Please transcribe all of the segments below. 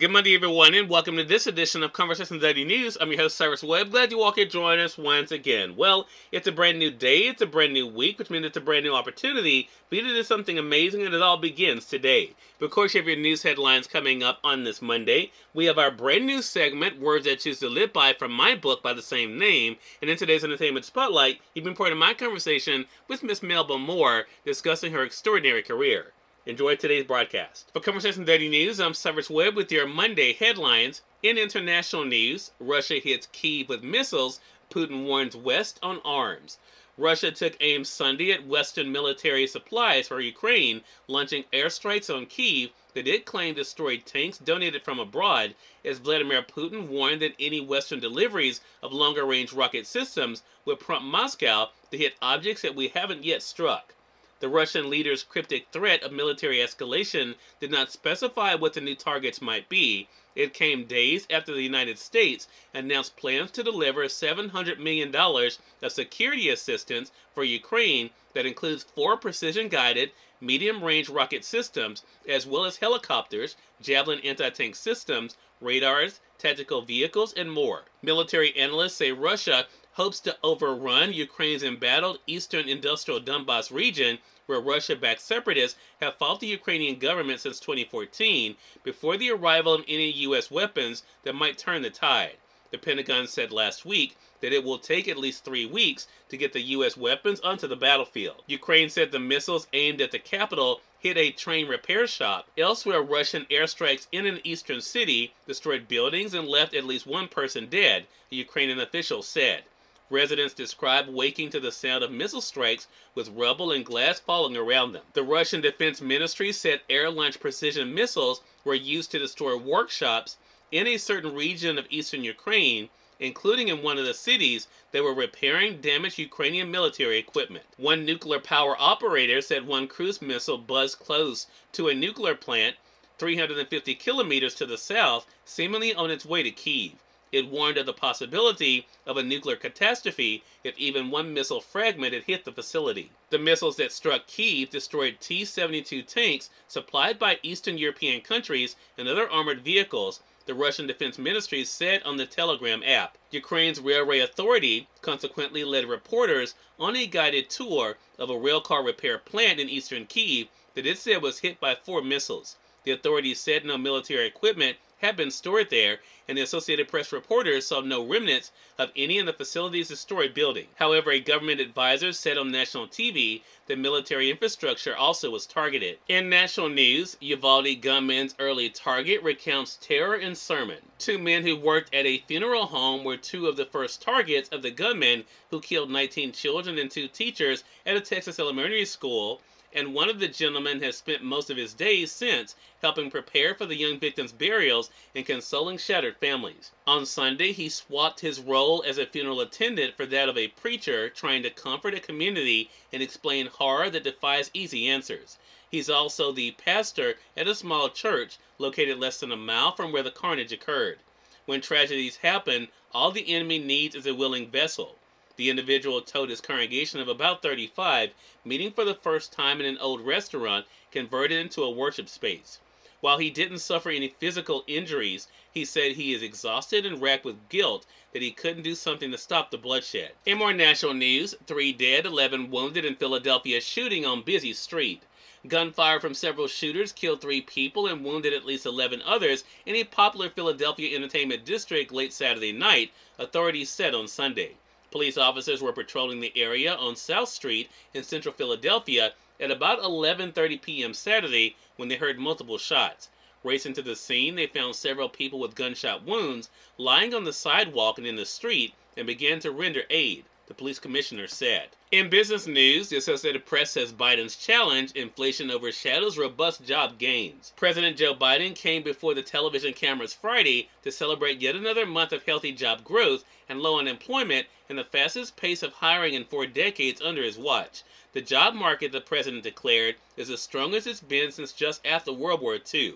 Good Monday, everyone, and welcome to this edition of Conversations Daily News. I'm your host, Cyrus Webb. Glad you all can join us once again. Well, it's a brand new day, it's a brand new week, which means it's a brand new opportunity for you to do something amazing, and it all begins today. But of course, you have your news headlines coming up on this Monday. We have our brand new segment, Words I Choose to Live By, from my book by the same name. And in today's Entertainment Spotlight, you've been part of my conversation with Miss Melba Moore, discussing her extraordinary career. Enjoy today's broadcast. For Conversation Daily News, I'm Cyrus Webb with your Monday headlines. In international news, Russia hits Kyiv with missiles. Putin warns West on arms. Russia took aim Sunday at Western military supplies for Ukraine, launching airstrikes on Kyiv that it claimed destroyed tanks donated from abroad, as Vladimir Putin warned that any Western deliveries of longer-range rocket systems would prompt Moscow to hit objects that we haven't yet struck. The Russian leader's cryptic threat of military escalation did not specify what the new targets might be. It came days after the United States announced plans to deliver $700 million of security assistance for Ukraine that includes 4 precision-guided, medium-range rocket systems, as well as helicopters, Javelin anti-tank systems, radars, tactical vehicles, and more. Military analysts say Russia hopes to overrun Ukraine's embattled eastern industrial Donbas region, where Russia-backed separatists have fought the Ukrainian government since 2014, before the arrival of any U.S. weapons that might turn the tide. The Pentagon said last week that it will take at least 3 weeks to get the U.S. weapons onto the battlefield. Ukraine said the missiles aimed at the capital hit a train repair shop. Elsewhere, Russian airstrikes in an eastern city destroyed buildings and left at least 1 person dead, the Ukrainian official said. Residents described waking to the sound of missile strikes with rubble and glass falling around them. The Russian Defense Ministry said air-launched precision missiles were used to destroy workshops in a certain region of eastern Ukraine, including in one of the cities that were repairing damaged Ukrainian military equipment. One nuclear power operator said one cruise missile buzzed close to a nuclear plant 350 kilometers to the south, seemingly on its way to Kyiv. It warned of the possibility of a nuclear catastrophe if even 1 missile fragment had hit the facility. The missiles that struck Kyiv destroyed T-72 tanks supplied by Eastern European countries and other armored vehicles, the Russian Defense Ministry said on the Telegram app. Ukraine's Railway Authority consequently led reporters on a guided tour of a railcar repair plant in eastern Kyiv that it said was hit by 4 missiles. The authorities said no military equipment had been stored there, and the Associated Press reporters saw no remnants of any in the facility's destroyed building. However, a government advisor said on national TV that military infrastructure also was targeted. In national news, Uvalde gunman's early target recounts terror in sermon. 2 men who worked at a funeral home were 2 of the first targets of the gunman who killed 19 children and 2 teachers at a Texas elementary school, and one of the gentlemen has spent most of his days since helping prepare for the young victims' burials and consoling shattered families. On Sunday, he swapped his role as a funeral attendant for that of a preacher trying to comfort a community and explain horror that defies easy answers. He's also the pastor at a small church located less than a mile from where the carnage occurred. When tragedies happen, all the enemy needs is a willing vessel. The individual told his congregation of about 35, meeting for the first time in an old restaurant converted into a worship space. While he didn't suffer any physical injuries, he said he is exhausted and racked with guilt that he couldn't do something to stop the bloodshed. In more national news, 3 dead, 11 wounded in Philadelphia shooting on busy street. Gunfire from several shooters killed 3 people and wounded at least 11 others in a popular Philadelphia entertainment district late Saturday night, authorities said on Sunday. Police officers were patrolling the area on South Street in central Philadelphia at about 11:30 p.m. Saturday when they heard multiple shots. Racing to the scene, they found several people with gunshot wounds lying on the sidewalk and in the street and began to render aid, the police commissioner said. In business news, the Associated Press says Biden's challenge, inflation overshadows robust job gains. President Joe Biden came before the television cameras Friday to celebrate yet another month of healthy job growth and low unemployment and the fastest pace of hiring in 4 decades under his watch. The job market, the president declared, is the strongest it's been since just after World War II.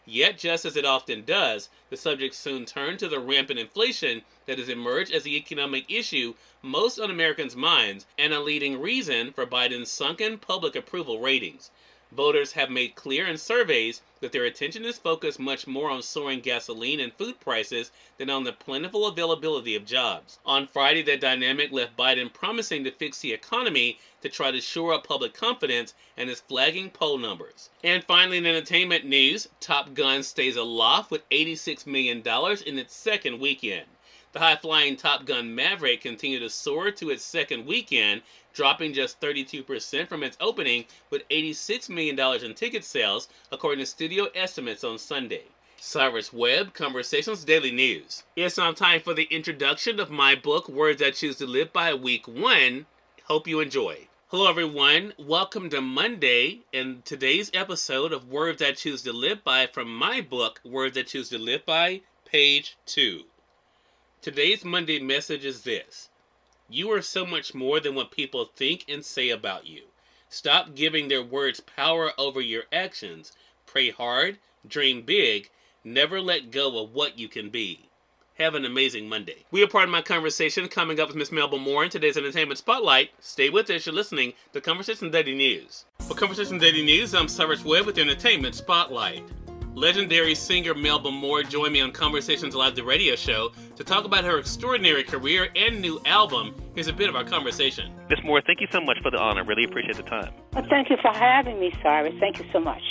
Yet, just as it often does, the subject soon turned to the rampant inflation that has emerged as the economic issue most on Americans' minds and a leading reason for Biden's sunken public approval ratings. Voters have made clear in surveys that their attention is focused much more on soaring gasoline and food prices than on the plentiful availability of jobs. On Friday, that dynamic left Biden promising to fix the economy to try to shore up public confidence and his flagging poll numbers. And finally, in entertainment news, Top Gun stays aloft with $86 million in its second weekend. The high-flying Top Gun Maverick continued to soar to its second weekend, dropping just 32% from its opening with $86 million in ticket sales, according to studio estimates on Sunday. Cyrus Webb, Conversations Daily News. It's now time for the introduction of my book, Words I Choose to Live By, Week 1. Hope you enjoy. Hello everyone, welcome to Monday and today's episode of Words I Choose to Live By from my book, Words I Choose to Live By, page 2. Today's Monday message is this: you are so much more than what people think and say about you. Stop giving their words power over your actions. Pray hard, dream big, never let go of what you can be. Have an amazing Monday. We are part of my conversation coming up with Miss Melba Moore in today's Entertainment Spotlight. Stay with us, you're listening to Conversation Daily News. For Conversation Daily News, I'm Cyrus Webb with the Entertainment Spotlight. Legendary singer Melba Moore joined me on Conversations Live, the radio show, to talk about her extraordinary career and new album. Here's a bit of our conversation. Miss Moore, thank you so much for the honor. Really appreciate the time. Well, thank you for having me, Cyrus. Thank you so much.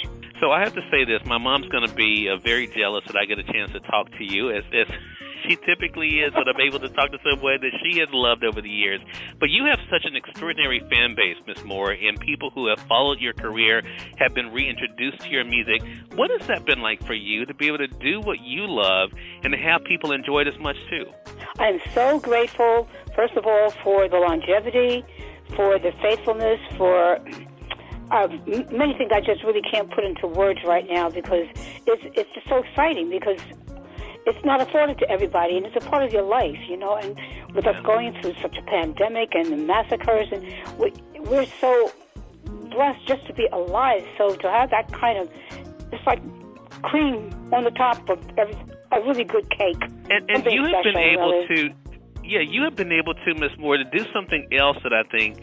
So I have to say this. My mom's going to be very jealous that I get a chance to talk to you, as she typically is when I'm able to talk to someone that she has loved over the years. But you have such an extraordinary fan base, Miss Moore, and people who have followed your career have been reintroduced to your music. What has that been like for you to be able to do what you love and to have people enjoy it as much too? I'm so grateful, first of all, for the longevity, for the faithfulness, for many things I just really can't put into words right now because it's just so exciting because it's not afforded to everybody, and it's a part of your life, you know. And with us going through such a pandemic and the massacres, and we're so blessed just to be alive. So to have that kind of, it's like cream on the top of a really good cake. And you have been able to, you have been able to, Miss Moore, to do something else that I think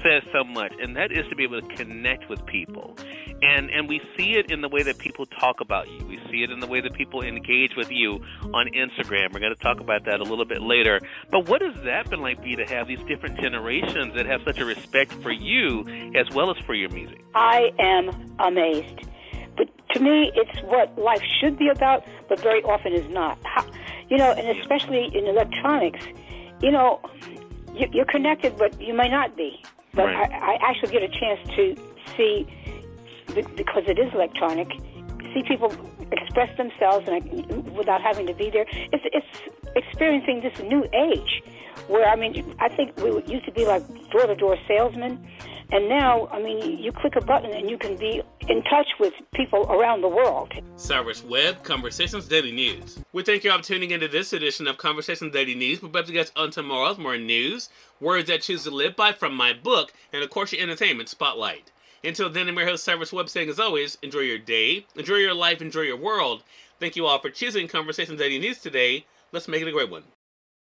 says so much, and that is to be able to connect with people. And we see it in the way that people talk about you. We see it in the way that people engage with you on Instagram. We're going to talk about that a little bit later. But what has that been like for you to have these different generations that have such a respect for you as well as for your music? I am amazed. But to me, it's what life should be about, but very often is not. You know, and especially in electronics, you know, you're connected, but you may not be. But right. I actually get a chance to see, because it is electronic, see people express themselves and without having to be there. It's experiencing this new age where, I mean, I think we used to be like door-to-door salesmen, and now, I mean, you click a button and you can be in touch with people around the world. Cyrus Webb, Conversations Daily News. We thank you all for tuning into this edition of Conversations Daily News. We'll be back to get on tomorrow's more news, Words I Choose to Live By from my book, and of course your Entertainment Spotlight. Until then, I'm your host, Cyrus Webb, saying as always, enjoy your day, enjoy your life, enjoy your world. Thank you all for choosing Conversations Daily News today. Let's make it a great one.